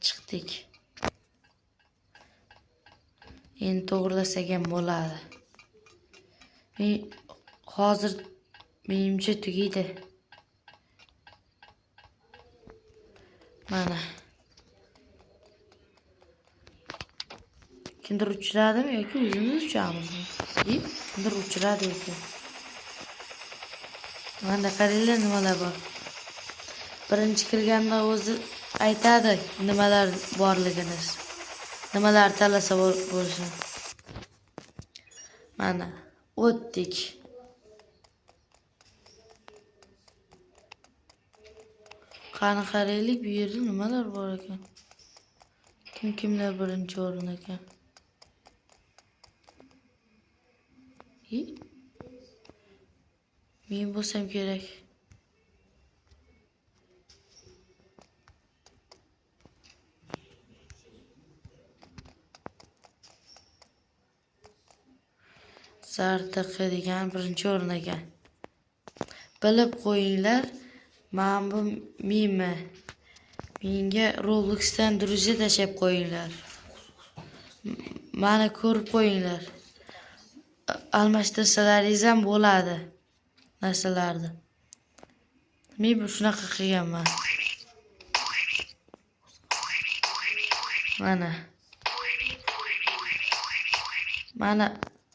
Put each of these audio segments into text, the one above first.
chiqdik. Endi to'g'rilasak ham bo'ladi. Hozir menimcha tugaydi. Mana. Kimdir uchradimi yoki o'zimiz uchamizmi? Kimdir uchradi ekan. Mana qaranglar nimalar bor. Birinchi kirganda o'zi aytadi nimalar borligini. Nimalar talasa bo'lsin. Mana o'tdik. Qani qaraylik, bu yerda nimalar bor ekan? Kimlar birinchi o'rin ekan? Men bo'lsam kerak. Zartiqi degan birinchi o'rin ekan. Bilib qo'yinglar. Men bu meni. Menga Robloxdan druziya tashab qo'yinglar. Mani ko'rib qo'yinglar. Almashtirsalaringiz ham bo'ladi narsalarni. Men bu shunaqa qilganman.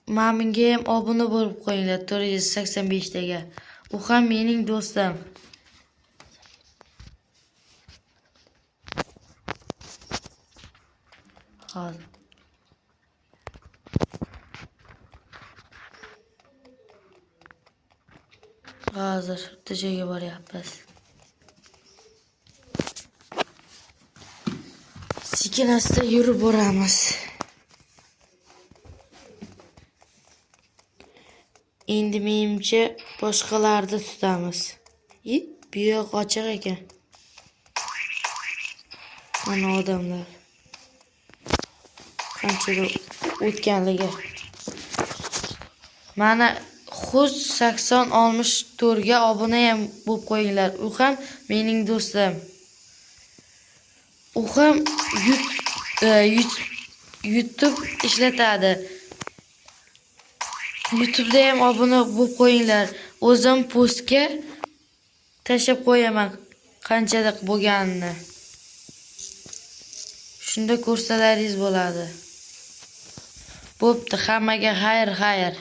Mana menga ham obuna bo'lib qo'yinglar 485 taga. U ham mening do'stim. Hozir bitta joyga boryapmiz. Sekin-asta yurib boramiz. Endi menimcha boshqalarni tutamiz. Bu yoq ochiq ekan. Mana odamlar. Qanchalar o'tganligi. Mana Xuz 80-64 ga obuna ham bo'lib qo'yinglar. U ham mening do'stim. U ham YouTube ishlatadi. YouTube'da ham obuna bo'lib qo'yinglar. O'zim postga tashab qo'yaman qanchalik bo'lganini. Shunda ko'rsalaringiz bo'ladi. Bo'pti, hammaga xayr.